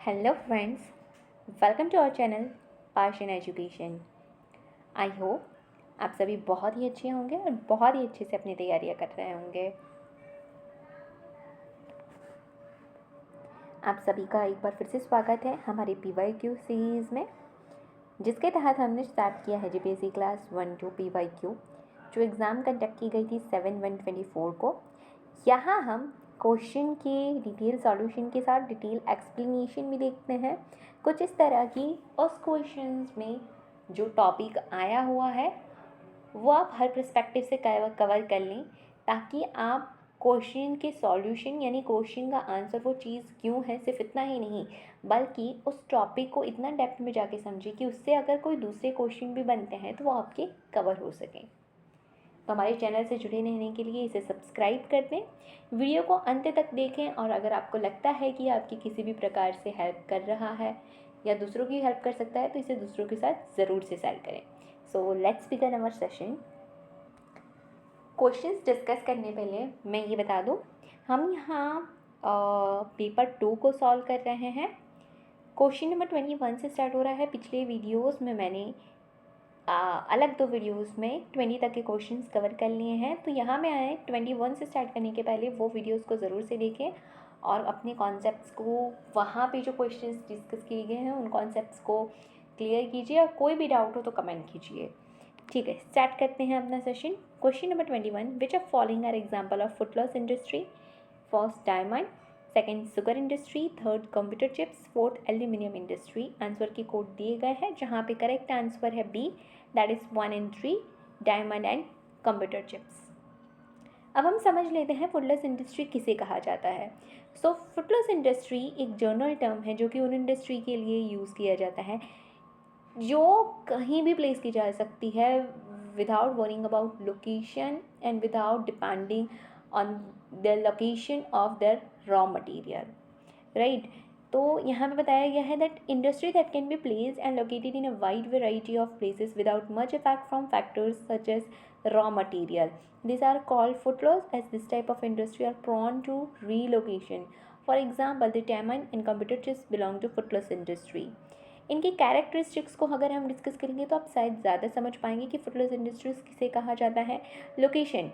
Hello friends, welcome to our channel Persian education. I hope आप सभी बहुत ही अच्छे होंगे और बहुत ही अच्छे से अपनी तैयारियां कर रहे होंगे। आप सभी का एक बार फिर से स्वागत है हमारी PYQ सीरीज़ में, जिसके तहत हमने स्टार्ट किया है जीपीएससी क्लास 1-2 PYQ, जो एग्ज़ाम कंडक्ट की गई थी 7/1/24 को। यहाँ हम क्वेश्चन के डिटेल सॉल्यूशन के साथ डिटेल एक्सप्लेनेशन भी देखते हैं कुछ इस तरह की। उस क्वेश्चंस में जो टॉपिक आया हुआ है वो आप हर पर्सपेक्टिव से कवर कर लें, ताकि आप क्वेश्चन के सॉल्यूशन यानी क्वेश्चन का आंसर वो चीज़ क्यों है सिर्फ इतना ही नहीं, बल्कि उस टॉपिक को इतना डेप्थ में जाके समझें कि उससे अगर कोई दूसरे क्वेश्चन भी बनते हैं तो वो आपके कवर हो सकें। तो हमारे चैनल से जुड़े रहने के लिए इसे सब्सक्राइब कर दें, वीडियो को अंत तक देखें, और अगर आपको लगता है कि आपकी किसी भी प्रकार से हेल्प कर रहा है या दूसरों की हेल्प कर सकता है तो इसे दूसरों के साथ ज़रूर से शेयर करें। So let's begin our session. Questions discuss करने पहले मैं ये बता दूं, हम यहाँ पेपर 2 को सॉल्व कर रहे हैं। क्वेश्चन नंबर 21 से स्टार्ट हो रहा है। पिछले वीडियोस में मैंने अलग 2 वीडियोस में 20 तक के क्वेश्चंस कवर कर लिए हैं, तो यहाँ में आए 21 से स्टार्ट करने के पहले वो वीडियोस को ज़रूर से देखें और अपने कॉन्सेप्ट्स को, वहाँ पे जो क्वेश्चंस डिस्कस किए गए हैं उन कॉन्सेप्ट्स को क्लियर कीजिए, और कोई भी डाउट हो तो कमेंट कीजिए। ठीक है, स्टार्ट करते हैं अपना session. Question number 21, which of following are example of foot loose industry? First diamond, second sugar industry, third computer chips, fourth aluminium industry. Answer की कोड दिए गए हैं, जहाँ पे करेक्ट आंसर है B, that is 1 and 3, diamond and computer chips. अब हम समझ लेते हैं फुटलॉस इंडस्ट्री किसे कहा जाता है। सो फुटलॉस इंडस्ट्री एक जनरल टर्म है जो कि उन इंडस्ट्री के लिए यूज़ किया जाता है जो कहीं भी प्लेस की जा सकती है without worrying about location and without depending on the location of the raw material, right. तो यहाँ पे बताया गया है that industry that can be placed and located in a wide variety of places without much effect from factors such as raw material. These are called footloss, as this type of industry are prone to relocation. For example, the diamond and computer chips belong to footloss industry. इनकी characteristics को अगर हम discuss करेंगे तो आप शायद ज़्यादा समझ पाएंगे कि फुटलॉस इंडस्ट्रीज किसे कहा जाता है। लोकेशन,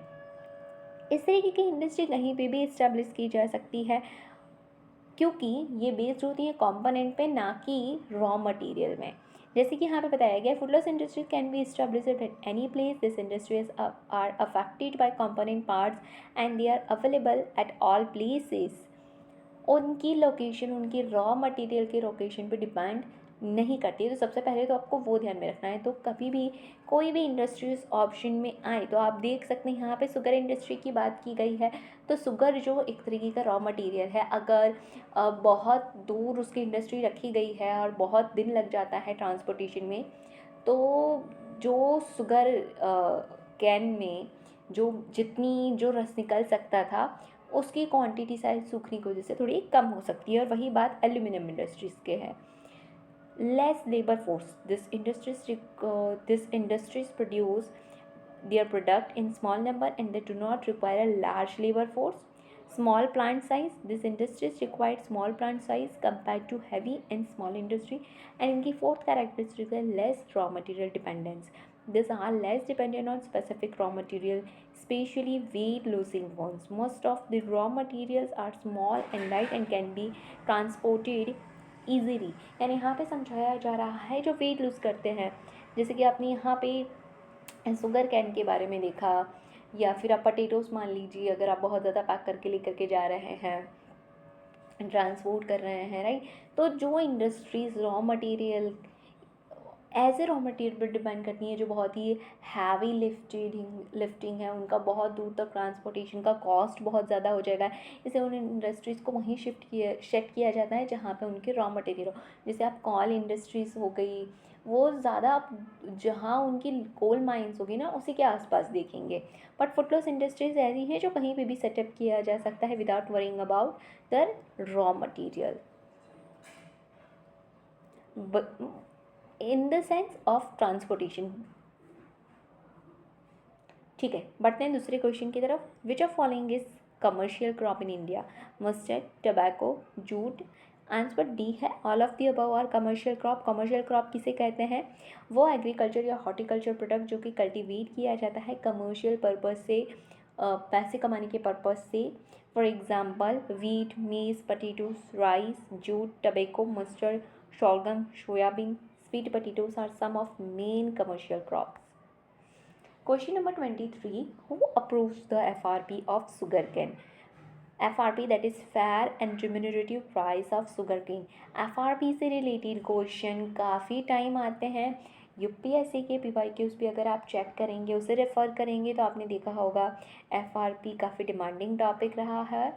इस तरीके की इंडस्ट्री कहीं पे भी इस्टेब्लिश की जा सकती है क्योंकि ये बेस्ड होती है कंपोनेंट पे, ना कि रॉ मटेरियल में। जैसे कि यहाँ पे बताया गया, footloose industry can be established at any place. This industries are affected by component parts and they are available at all places. उनकी लोकेशन उनकी रॉ मटेरियल के लोकेशन पे डिपेंड नहीं करती है। तो सबसे पहले तो आपको वो ध्यान में रखना है। तो कभी भी कोई भी इंडस्ट्रीज ऑप्शन में आए तो आप देख सकते हैं यहाँ पे शुगर इंडस्ट्री की बात की गई है। तो शुगर जो एक तरीके का रॉ मटेरियल है, अगर बहुत दूर उसकी इंडस्ट्री रखी गई है और बहुत दिन लग जाता है ट्रांसपोर्टेशन में, तो जो शुगर कैन में जो जितनी जो रस निकल सकता था उसकी क्वांटिटी शायद सूखने की वजह से थोड़ी कम हो सकती है। और वही बात एल्यूमिनियम इंडस्ट्रीज़ के है। Less labour force, this industries produce their product in small number and they do not require a large labor force. Small plant size, this industries required small plant size compared to heavy and small industry. And इनकी fourth characteristic है less raw material dependence. These are less dependent on specific raw material, especially weight losing ones. Most of the raw materials are small and light and can be transported easily. यानी यहाँ पे समझाया जा रहा है जो weight lose करते हैं, जैसे कि आपने यहाँ पे शुगर कैन के बारे में देखा, या फिर आप पटेटोस मान लीजिए, अगर आप बहुत ज़्यादा पैक करके लेकर के जा रहे हैं, ट्रांसपोर्ट कर रहे हैं, राइट। तो जो industries raw material as a raw material पर डिपेंड करती हैं, जो बहुत ही हैवी लिफ्टिंग है, उनका बहुत दूर तक ट्रांसपोर्टेशन का कॉस्ट बहुत ज़्यादा हो जाएगा। इसे उन इंडस्ट्रीज़ को वहीं शिफ्ट किया जाता है जहाँ पे उनके रॉ मटेरियल हो। जैसे आप कोल इंडस्ट्रीज़ हो गई, वो ज़्यादा आप जहाँ उनकी कोल माइंस होगी ना उसी के आसपास देखेंगे। बट फुटलॉस इंडस्ट्रीज़ ऐसी हैं जो कहीं पे भी सेटअप किया जा सकता है without worrying about the raw material in the sense of transportation. ठीक है, बढ़ते हैं दूसरे क्वेश्चन की तरफ। विच of following is commercial crop in India? Mustard, tobacco, jute, answer D है ऑल ऑफ दी अबव और कमर्शियल क्रॉप। कमर्शियल क्रॉप किसे कहते हैं? वो एग्रीकल्चर या हॉर्टिकल्चर प्रोडक्ट जो कि कल्टीवेट किया जाता है कमर्शियल पर्पज़ से, पैसे कमाने के पर्पज़ से। फॉर एग्जाम्पल वीट, मेज, potatoes, rice, jute, tobacco, mustard, sorghum, soybean, sweet potatoes are some of main commercial crops. Question number 23. Who approves the FRP of sugarcane? FRP, that is fair and remunerative price of sugarcane. FRP से related question काफ़ी time आते हैं। UPSC के PYQs भी अगर आप check करेंगे, उसे रेफ़र करेंगे तो आपने देखा होगा FRP काफ़ी डिमांडिंग टॉपिक रहा है।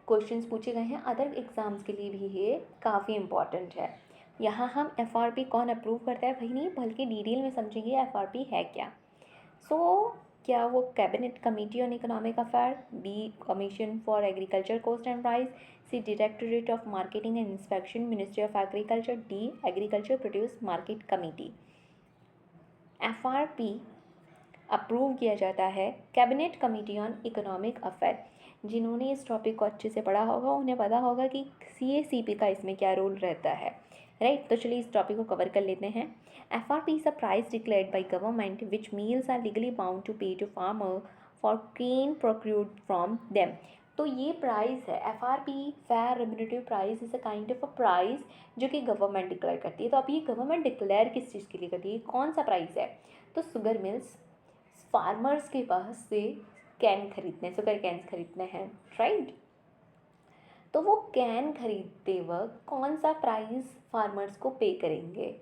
क्वेश्चंस पूछे गए हैं अदर एग्ज़ाम्स के लिए भी, ये काफ़ी इम्पॉर्टेंट है। यहाँ हम FRP कौन अप्रूव करता है वही नहीं, बल्कि डिटेल में समझेंगे FRP है क्या। क्या वो cabinet committee on economic affair, B commission for agriculture cost and price, C directorate of marketing and inspection, ministry of agriculture, D agriculture produce market committee. FRP approve किया जाता है cabinet committee on economic affair. जिन्होंने इस topic को अच्छे से पढ़ा होगा उन्हें पता होगा कि CACP का इसमें क्या रोल रहता है, राइट। तो चलिए इस टॉपिक को कवर कर लेते हैं। FRP is a price declared by government which meals are legally bound to pay to farmer for grain procured from them। तो ये प्राइस है FRP, fair remunerative price, is a kind of a price जो कि government declare करती है। तो अब ये गवर्नमेंट डिक्लेयर किस चीज़ के लिए करती है, कौन सा प्राइस है? तो शुगर मिल्स फार्मर्स के पास से कैन खरीदने, शुगर कैन खरीदने हैं, राइट। तो वो कैन खरीदते वक्त कौन सा प्राइस फार्मर्स को पे करेंगे,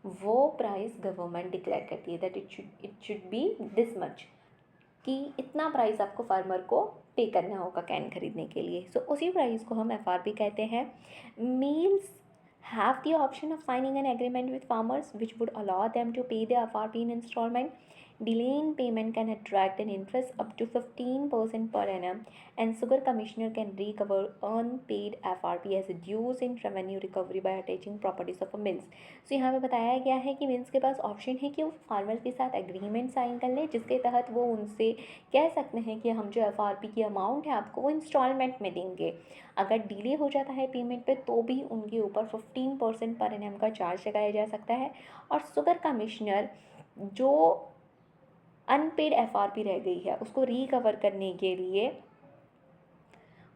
वो प्राइस गवर्नमेंट डिक्लेयर करती है that it should be this much, कि इतना प्राइस आपको फार्मर को पे करना होगा कैन खरीदने के लिए। सो उसी प्राइस को हम FRP कहते हैं। Meals have the option of signing an agreement with farmers which would allow them to pay the FRP in installment. Delay in payment can attract an interest up to 15% per annum, and Sugar Commissioner can recover unpaid FRP as dues in revenue recovery by attaching properties of a mills। So यहाँ पे बताया गया है कि mills के पास option है कि वो फार्मर्स के साथ एग्रीमेंट साइन कर ले, जिसके तहत वो उनसे कह सकते हैं कि हम जो FRP की अमाउंट है आपको वो इंस्टॉलमेंट में देंगे। अगर डिले हो जाता है पेमेंट पे तो भी उनके ऊपर 15% पर एनम का चार्ज लगाया जा सकता है। और शुगर कमिश्नर जो अनपेड FRP रह गई है उसको रिकवर करने के लिए,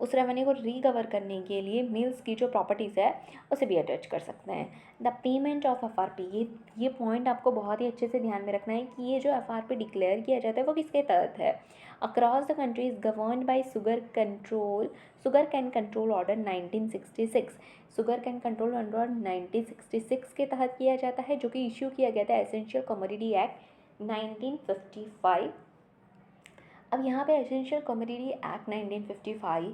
उस रेवेन्यू को रिकवर करने के लिए मिल्स की जो प्रॉपर्टीज़ है उसे भी अटैच कर सकते हैं। द पेमेंट ऑफ FRP, ये पॉइंट आपको बहुत ही अच्छे से ध्यान में रखना है कि ये जो FRP डिक्लेयर किया जाता है वो किसके तहत है। Across the country is governed bye sugar cane control order 1966। Sugar cane control order 1966 के तहत किया जाता है, जो कि इश्यू किया गया था एसेंशियल कमोडिटी एक्ट 1955। अब यहाँ पे एसेंशियल कमोडिटी एक्ट 1955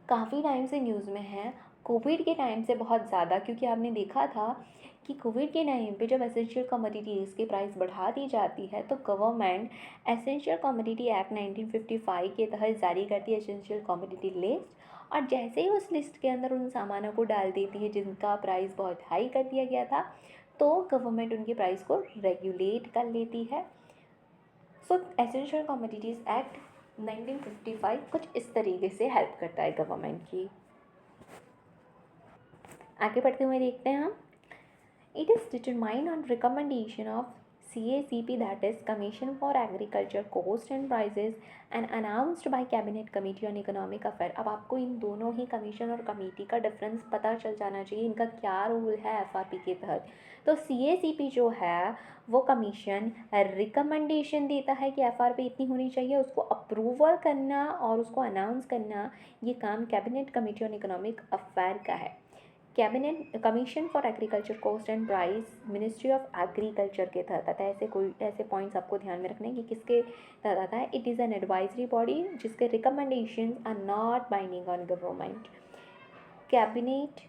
काफ़ी टाइम से न्यूज़ में है, कोविड के टाइम से बहुत ज़्यादा, क्योंकि आपने देखा था कि कोविड के टाइम पे जब एसेंशियल कमोडिटीज़ की प्राइस बढ़ा दी जाती है तो गवर्नमेंट एसेंशियल कमोडिटी एक्ट 1955 के तहत जारी करती है एसेंशियल कमोडिटी लिस्ट, और जैसे ही उस लिस्ट के अंदर उन सामानों को डाल देती है जिनका प्राइस बहुत हाई कर दिया गया था, तो गवर्नमेंट उनके प्राइस को रेगुलेट कर लेती है। सो एसेंशियल कमोडिटीज़ एक्ट 1955 कुछ इस तरीके से हेल्प करता है गवर्नमेंट की। आगे बढ़ते हुए देखते हैं हम। It is determined on recommendation of CACP, that is Commission for Agriculture Cost and Prices, and announced by Cabinet Committee on Economic Affairs। अब आपको इन दोनों ही कमीशन और कमेटी का डिफरेंस पता चल जाना चाहिए, इनका क्या रोल है FRP के तहत। तो CACP जो है वो कमीशन रिकमेंडेशन देता है कि FRP इतनी होनी चाहिए, उसको अप्रूवल करना और उसको अनाउंस करना ये काम cabinet committee on economic affair का है। Cabinet commission for agriculture cost and price ministry of agriculture के तहत आता है। ऐसे पॉइंट्स आपको ध्यान में रखने कि किसके तहत आता है। It is an advisory body जिसके recommendations are not binding on government. Cabinet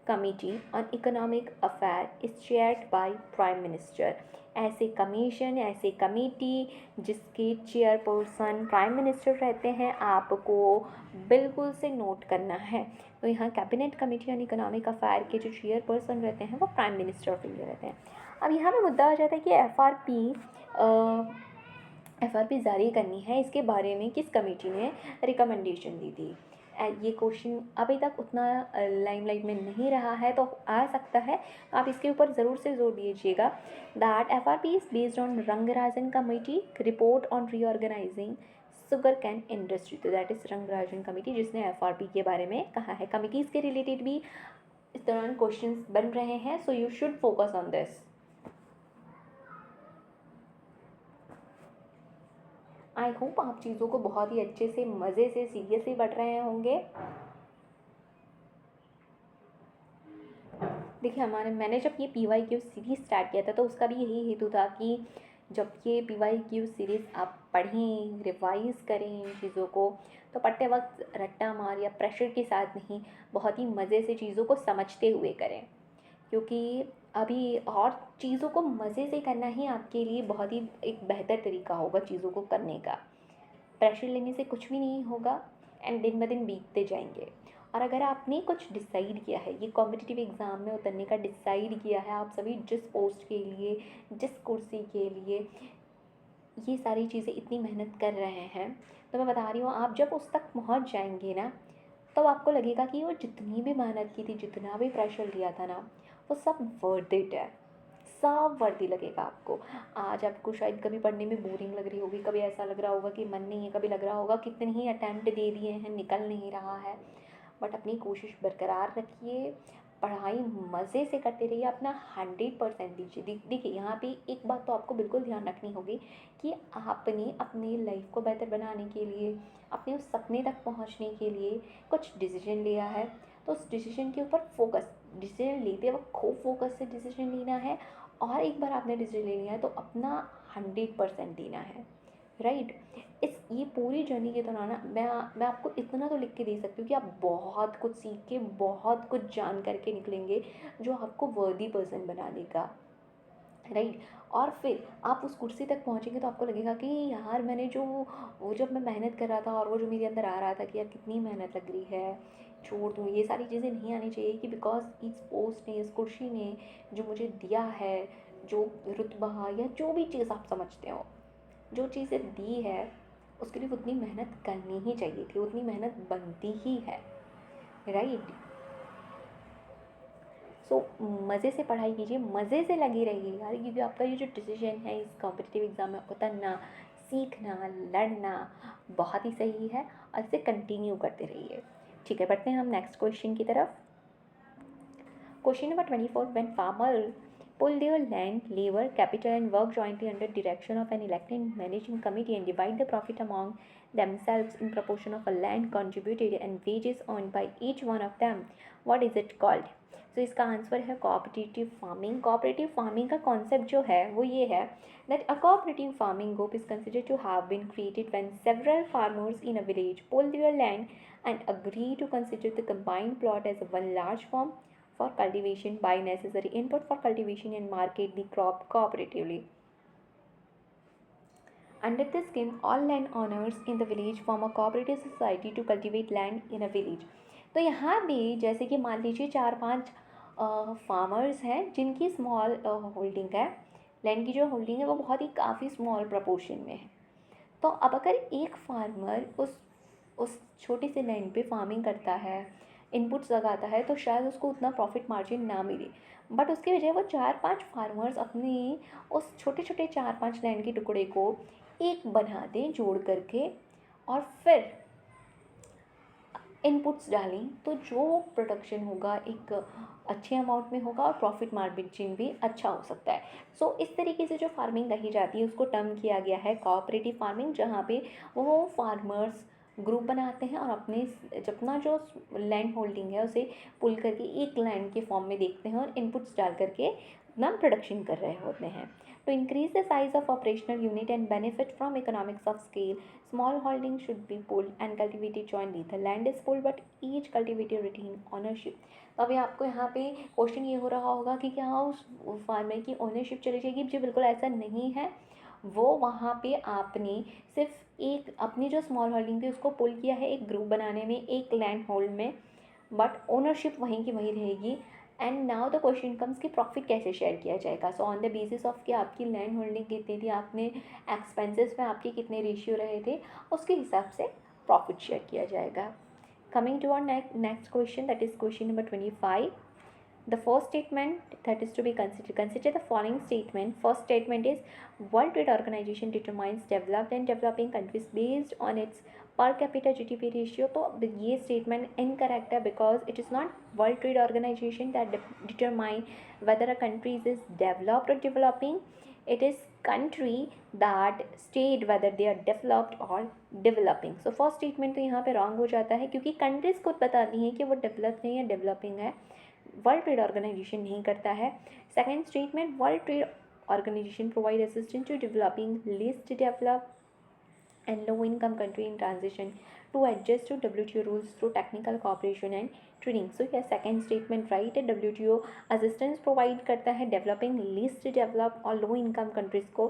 committee on economic affair is chaired by prime minister. ऐसे कमीशन, ऐसे कमेटी जिसके चेयरपर्सन प्राइम मिनिस्टर रहते हैं, आपको बिल्कुल से नोट करना है। तो यहाँ cabinet committee on economic affair के जो चेयरपर्सन रहते हैं वो प्राइम मिनिस्टर ऑफ इंडिया रहते हैं। अब यहाँ पे मुद्दा आ जाता है कि FRP जारी करनी है, इसके बारे में किस कमेटी ने रिकमेंडेशन दी थी। ये क्वेश्चन अभी तक उतना लाइमलाइट में नहीं रहा है, तो आ सकता है, तो आप इसके ऊपर ज़रूर से जोर दीजिएगा। That FRP is based on Rangarajan committee report on reorganising sugar cane industry. तो दैट इज़ रंगराजन कमेटी जिसने FRP के बारे में कहा है। कमिटीज़ के रिलेटेड भी इस दौरान क्वेश्चन बन रहे हैं, so you should focus on this. I hope आप चीज़ों को बहुत ही अच्छे से, मज़े से, सीरियसली पढ़ रहे होंगे। देखिए मैंने जब ये PYQ सीरीज़ स्टार्ट किया था तो उसका भी यही हेतु था कि जब ये PYQ सीरीज़ आप पढ़ें, रिवाइज़ करें इन चीज़ों को, तो पढ़ते वक्त रट्टा मार या प्रेशर के साथ नहीं, बहुत ही मज़े से चीज़ों को समझते हुए करें, क्योंकि अभी और चीज़ों को मज़े से करना ही आपके लिए बहुत ही एक बेहतर तरीका होगा चीज़ों को करने का। प्रेशर लेने से कुछ भी नहीं होगा एंड दिन ब दिन बीतते जाएंगे। और अगर आपने कुछ डिसाइड किया है, ये कॉम्पिटिटिव एग्ज़ाम में उतरने का डिसाइड किया है, आप सभी जिस पोस्ट के लिए, जिस कुर्सी के लिए ये सारी चीज़ें इतनी मेहनत कर रहे हैं, तो मैं बता रही हूँ आप जब उस तक पहुँच जाएंगे ना, तब तो आपको लगेगा कि वो जितनी भी मेहनत की थी, जितना भी प्रेशर लिया था ना, वो सब वर्थ इट है, सब वर्दी लगेगा आपको। आज आपको शायद कभी पढ़ने में बोरिंग लग रही होगी, कभी ऐसा लग रहा होगा कि मन नहीं है, कभी लग रहा होगा कितने ही अटैम्प्ट दे दिए हैं, निकल नहीं रहा है, बट अपनी कोशिश बरकरार रखिए, पढ़ाई मज़े से करते रहिए, अपना 100% दीजिए। देखिए यहाँ पे एक बात तो आपको बिल्कुल ध्यान रखनी होगी कि आपने अपनी लाइफ को बेहतर बनाने के लिए, अपने उस सपने तक पहुँचने के लिए कुछ डिसीजन लिया है, तो उस डिसीजन के ऊपर फोकस, डिसीजन लेते वक्त खूब फोकस से डिसीजन लेना है, और एक बार आपने डिसीजन ले लिया है तो अपना 100% देना है, राइट। इस ये पूरी जर्नी के दौरान मैं आपको इतना तो लिख के दे सकती हूँ कि आप बहुत कुछ सीख के, बहुत कुछ जान करके निकलेंगे जो आपको वर्दी पर्सन बना देगा, राइट। और फिर आप उस कुर्सी तक पहुँचेंगे तो आपको लगेगा कि यार मैंने जो, वो जब मैं मेहनत कर रहा था और वो जो मेरे अंदर आ रहा था कि यार कितनी मेहनत लग रही है, छोड़ दूँ, ये सारी चीज़ें नहीं आनी चाहिए कि बिकॉज इस पोस्ट ने, इस कुर्सी ने जो मुझे दिया है, जो रुतबा या जो भी चीज़ आप समझते हो, जो चीज़ें दी है, उसके लिए उतनी मेहनत करनी ही चाहिए थी, उतनी मेहनत बनती ही है, राइट। सो मज़े से पढ़ाई कीजिए, मज़े से लगे रहिए यार, क्योंकि आपका ये जो डिसीजन है इस कॉम्पिटिटिव एग्ज़ाम में उतरना, सीखना, लड़ना, बहुत ही सही है, और इसे कंटिन्यू करते रहिए। ठीक है, बढ़ते हैं हम नेक्स्ट क्वेश्चन की तरफ। Question number 24. When farmers pull their land, labor, capital and work jointly under direction of an elected managing committee and divide the profit among themselves in proportion of a land contributed and wages earned by each one of them, what is it called? So इसका answer है cooperative farming. Cooperative farming का concept जो है वो ये है that a cooperative farming group is considered to have been created when several farmers in a village pull their land and agree to consider the combined plot as one large farm for cultivation, buy necessary input for cultivation and market the crop cooperatively. Under this scheme, all landowners in the village form a cooperative society to cultivate land in a village. तो यहाँ भी जैसे कि मान लीजिए 4-5 farmers हैं जिनकी small holding है, लैंड की जो होल्डिंग है वो बहुत ही काफ़ी स्मॉल प्रपोर्शन में है। तो अब अगर एक फार्मर उस छोटे से लैंड पे फार्मिंग करता है, इनपुट्स लगाता है, तो शायद उसको उतना प्रॉफिट मार्जिन ना मिले, बट उसके बजाय वो 4-5 फार्मर्स अपनी उस छोटे छोटे 4-5 लैंड के टुकड़े को एक बना दें जोड़ करके, और फिर इनपुट्स डालें, तो जो प्रोडक्शन होगा एक अच्छे अमाउंट में होगा और प्रॉफिट मार्जिन भी अच्छा हो सकता है। सो इस तरीके से जो फार्मिंग कही जाती है उसको टर्म किया गया है कोऑपरेटिव फार्मिंग, जहाँ पे वो फार्मर्स ग्रुप बनाते हैं और अपने जितना जो लैंड होल्डिंग है उसे पुल करके एक लैंड के फॉर्म में देखते हैं और इनपुट्स डाल करके अपना प्रोडक्शन कर रहे होते हैं। To increase the size of operational unit and benefit from economics of scale, small holdings should be pulled and cultivated jointly. The land is pulled but each cultivator retain ownership. तो अभी आपको यहाँ पे question ये हो रहा होगा कि क्या उस फार्मर की ओनरशिप चली जाएगी? जी बिल्कुल ऐसा नहीं है। वो वहाँ पे आपने सिर्फ एक अपनी जो स्मॉल होल्डिंग थी उसको पुल किया है एक ग्रुप बनाने में, एक लैंड होल्ड में, बट ओनरशिप वहीं की वहीं रहेगी। And now the question comes कि प्रॉफिट कैसे शेयर किया जाएगा। So on the basis of कि आपकी लैंड होल्डिंग कितनी थी, आपने एक्सपेंसेस में आपके कितने रेशियो रहे थे, उसके हिसाब से प्रॉफिट शेयर किया जाएगा। Coming to our next question, that is question number 25. The first statement that is to be consider the following statement. First statement is World Trade Organization determines developed and developing countries based on its per capita GDP ratio. तो ये statement incorrect है because it is not World Trade Organization that determine whether a country is developed or developing. It is country that state whether they are developed or developing. So first statement तो यहाँ पे wrong हो जाता है क्योंकि countries खुद बताती हैं कि वो डेवलप है या डेवलपिंग है, वर्ल्ड ट्रेड ऑर्गेनाइजेशन नहीं करता है. Second statement, world trade organisation provide assistance to developing least develop and low income country in transition to adjust to WTO rules through technical cooperation and training. So ये second statement right है. WTO assistance provide करता है developing least developed और low income countries को,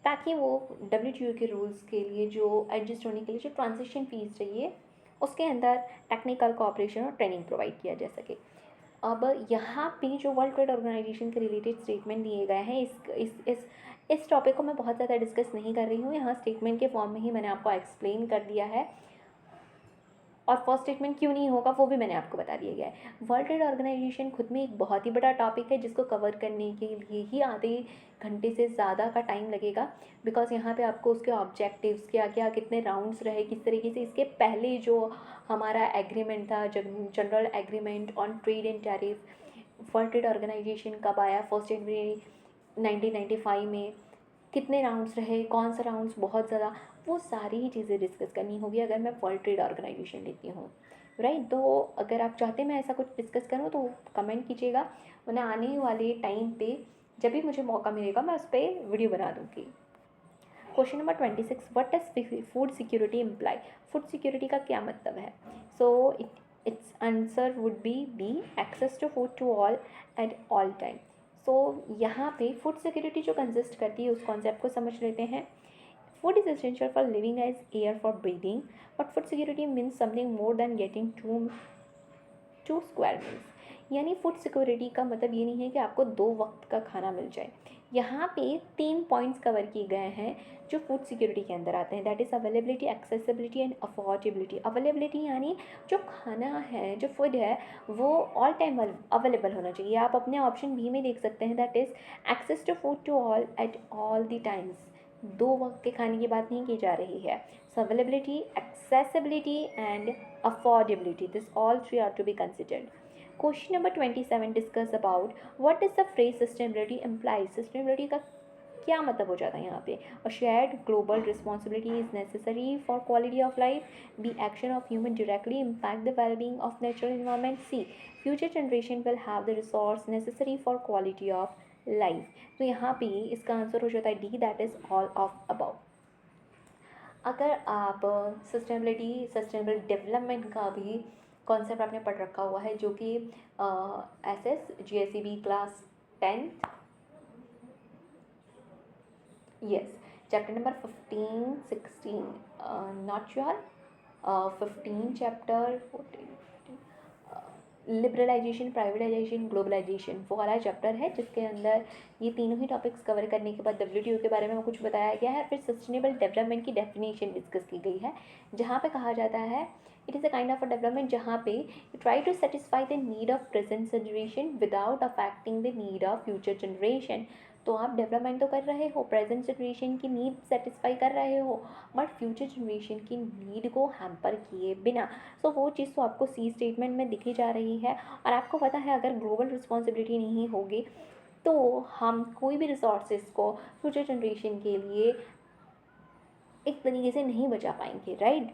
ताकि वो WTO के rules के लिए जो एडजस्ट होने के लिए जो ट्रांजिशन फीस चाहिए उसके अंदर टेक्निकल कोऑपरेशन और ट्रेनिंग प्रोवाइड किया जा सके. अब यहाँ पे जो वर्ल्ड ट्रेड ऑर्गेनाइजेशन के रिलेटेड स्टेटमेंट दिए गए हैं, इस टॉपिक को मैं बहुत ज़्यादा डिस्कस नहीं कर रही हूँ. यहाँ स्टेटमेंट के फॉर्म में ही मैंने आपको एक्सप्लेन कर दिया है और फर्स्ट स्टेटमेंट क्यों नहीं होगा वो भी मैंने आपको बता दिया गया है. वर्ल्ड ट्रेड ऑर्गेनाइजेशन खुद में एक बहुत ही बड़ा टॉपिक है जिसको कवर करने के लिए ही आधे घंटे से ज़्यादा का टाइम लगेगा, बिकॉज यहाँ पे आपको उसके ऑब्जेक्टिव्स क्या क्या, कितने राउंड्स रहे, किस तरीके से इसके पहले जो हमारा एग्रीमेंट था, general agreement on trade and tariff, world trade organisation कब आया, 1 जनवरी 1995 में, कितने राउंड्स रहे, कौन सा राउंड्स बहुत ज़्यादा, वो सारी ही चीज़ें डिस्कस करनी होगी अगर मैं वर्ल्ड ट्रेड ऑर्गेनाइजेशन लेती हूँ, राइट. तो अगर आप चाहते हैं मैं ऐसा कुछ डिस्कस करूँ तो कमेंट कीजिएगा, वरना आने वाले टाइम पे जब भी मुझे मौका मिलेगा मैं उस पर वीडियो बना दूँगी. Question number 26, what does food security imply. Food security का क्या मतलब है. So its answer would be access to food to all at all time. So यहाँ पे फूड सिक्योरिटी जो कंसिस्ट करती है उस कॉन्सेप्ट को समझ लेते हैं. Food is essential for living as air for breathing, but food security means something more than getting two square meals. यानी फूड सिक्योरिटी का मतलब ये नहीं है कि आपको 2 वक्त का खाना मिल जाए. यहाँ पे 3 पॉइंट्स कवर किए गए हैं जो फूड सिक्योरिटी के अंदर आते हैं, that is availability, accessibility and affordability. Availability यानी जो खाना है, जो फूड है, वो ऑल टाइम अवेलेबल होना चाहिए. आप अपने ऑप्शन बी में देख सकते हैं, that is access to food to all at all the times. 2 वक्त के खाने की बात नहीं की जा रही है. So availability, accessibility and affordability, this all 3 are to be considered. Question number 27 discuss about what is the phrase sustainability implies. Sustainability का क्या मतलब हो जाता है यहाँ पे. A shared global responsibility is necessary for quality of life. B action of human directly impact the wellbeing of natural environment. C future generation will have the resource necessary for quality of life. तो यहाँ पे इसका answer हो जाता है D, that is all of about. अगर आप sustainable development का भी कॉन्सेप्ट आपने पढ़ रखा हुआ है जो कि SS GSEB class 10th, yes, chapter number 15, 16, not sure, 15 chapter 14, liberalisation, privatisation, globalisation, वो वाला चैप्टर है जिसके अंदर ये तीनों ही टॉपिक्स कवर करने के बाद WTO के बारे में कुछ बताया गया है. फिर सस्टेनेबल डेवलपमेंट की डेफिनेशन डिस्कस की गई है, जहाँ पे कहा जाता है it is a kind of a development जहाँ पे you try to satisfy the need of present generation without affecting the need of future generation. तो आप डेवलपमेंट तो कर रहे हो, प्रेजेंट जनरेशन की नीड सेटिस्फाई कर रहे हो, बट फ्यूचर जनरेशन की नीड को हैम्पर किए बिना. सो वो चीज़ तो आपको सी स्टेटमेंट में दिखी जा रही है. और आपको पता है अगर ग्लोबल रिस्पॉन्सिबिलिटी नहीं होगी तो हम कोई भी रिसोर्सेज को फ्यूचर जनरेशन के लिए एक तरीके से नहीं बचा पाएंगे, right.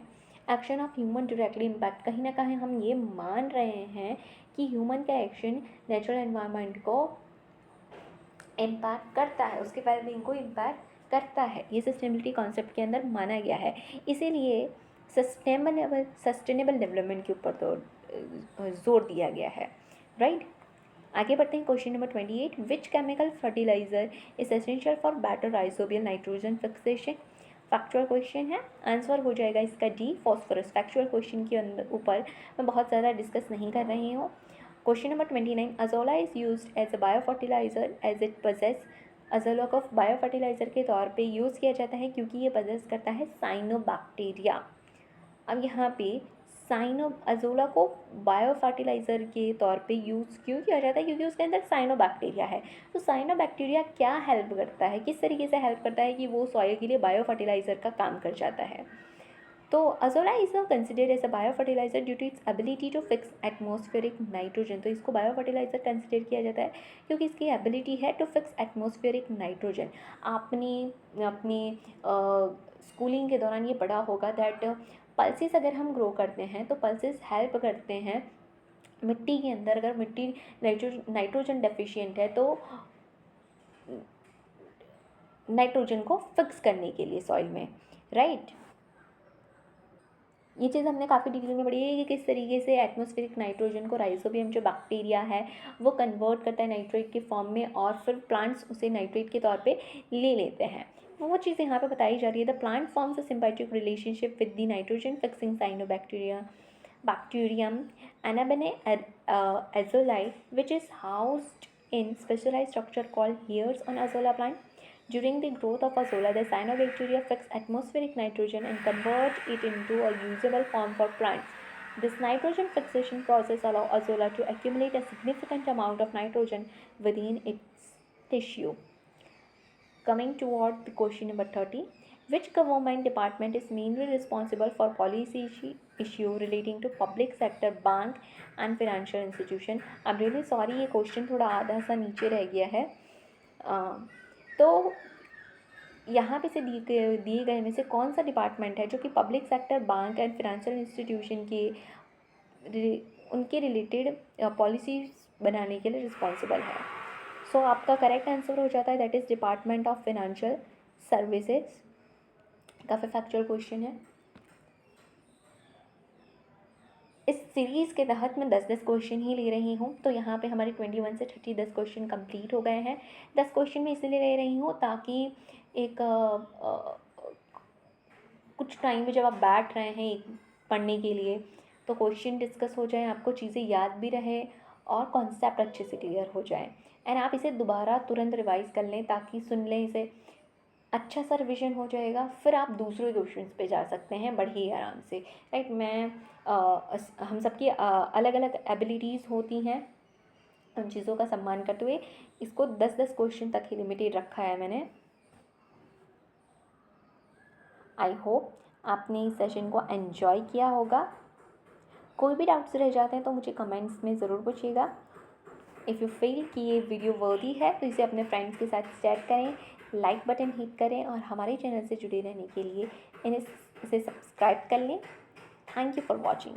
Action of human directly impact, कहीं ना कहीं हम ये मान रहे हैं कि ह्यूमन का एक्शन नेचुरल एनवायरनमेंट को इम्पैक्ट करता है, उसके वेलबींग को इम्पैक्ट करता है. ये सस्टेनेबिलिटी कॉन्सेप्ट के अंदर माना गया है. इसीलिए सस्टेनेबल डेवलपमेंट के ऊपर तो जोर दिया गया है, राइट. आगे बढ़ते हैं. Question number 28, which chemical fertiliser is essential for better rhizobial nitrogen fixation. Factual question है, आंसर हो जाएगा इसका डी, फॉस्फोरस. फैक्चुअल क्वेश्चन के अंदर ऊपर मैं बहुत ज़्यादा डिस्कस नहीं कर रही हूँ. Question number 29, Azolla is used as a bio fertiliser as it purges. Azolla को बायो फर्टिलाइजर के तौर पे यूज़ किया जाता है क्योंकि ये पजेस करता है साइनोबैक्टीरिया. अब यहाँ पे अज़ोला को बायो फर्टिलाइज़र के तौर पे यूज़ क्यों किया जाता है? क्योंकि उसके अंदर साइनोबैक्टीरिया है। तो साइनोबैक्टीरिया क्या हेल्प करता है, किस तरीके से हेल्प करता है कि वो सॉइल के लिए बायो फर्टिलाइज़र का काम कर जाता है? तो Azolla is considered as a bio fertiliser due to its ability to fix atmospheric nitrogen. तो इसको बायो फर्टिलाइज़र कंसिडर किया जाता है क्योंकि इसकी एबिलिटी है टू फिक्स एटमॉस्फेरिक नाइट्रोजन। आपने अपनी स्कूलिंग के दौरान ये पढ़ा होगा दैट पल्सेस अगर हम ग्रो करते हैं तो पल्सेस हेल्प करते हैं मिट्टी के अंदर, अगर मिट्टी नाइट्रोजन डेफिशिएंट है तो नाइट्रोजन को फिक्स करने के लिए सॉइल में, राइट। ये चीज़ हमने काफ़ी डिटेल में पढ़ी है कि किस तरीके से एटमॉस्फेरिक नाइट्रोजन को राइजोबियम जो बैक्टीरिया है वो कन्वर्ट करता है नाइट्रेट के फॉर्म में और फिर प्लांट्स उसे नाइट्रेट के तौर पे ले लेते हैं। वो चीज़ यहाँ पे बताई जा रही है। The plant forms a symbiotic relationship with the nitrogen fixing cyanobacteria bacterium Anabaena azolai, which is housed in specialized structure called hairs on azolla plant. During the growth of azolla, the cyanobacteria fix atmospheric nitrogen and convert it into a usable form for plants. This nitrogen fixation process allows azolla to accumulate a significant amount of nitrogen within its tissue. Coming toward the question number 30, which government department is mainly responsible for policy issue relating to public sector bank and financial institution? I'm really sorry, ये question थोड़ा आधा सा नीचे रह गया है। तो यहाँ पे से दिए गए में से कौन सा डिपार्टमेंट है जो कि public sector bank and financial institution के उनके रिलेटेड पॉलिसीज बनाने के लिए रिस्पॉन्सिबल है? सो आपका करेक्ट आंसर हो जाता है that is department of financial services. काफ़ी फैक्चुअल क्वेश्चन है। इस सीरीज़ के तहत मैं 10-10 क्वेश्चन ही ले रही हूँ, तो यहाँ पे हमारे 21 से 30 10 क्वेश्चन कंप्लीट हो गए हैं। 10 क्वेश्चन मैं इसलिए ले रही हूँ ताकि एक कुछ टाइम में जब आप बैठ रहे हैं पढ़ने के लिए तो क्वेश्चन डिस्कस हो जाए, आपको चीज़ें याद भी रहे और कॉन्सेप्ट अच्छे से क्लियर हो जाए एंड आप इसे दोबारा तुरंत रिवाइज़ कर लें ताकि सुन लें इसे, अच्छा सा रिविजन हो जाएगा, फिर आप दूसरे क्वेश्चंस पे जा सकते हैं बड़े ही आराम से, राइट। हम सबकी अलग अलग एबिलिटीज़ होती हैं, उन चीज़ों का सम्मान करते हुए इसको 10-10 क्वेश्चन तक ही लिमिटेड रखा है मैंने। आई होप आपने इस सेशन को एन्जॉय किया होगा। कोई भी डाउट्स रह जाते हैं तो मुझे कमेंट्स में ज़रूर पूछिएगा। इफ़ यू फील कि ये वीडियो वर्दी है तो इसे अपने फ्रेंड्स के साथ शेयर करें, लाइक बटन हिट करें और हमारे चैनल से जुड़े रहने के लिए इसे सब्सक्राइब कर लें। Thank you for watching.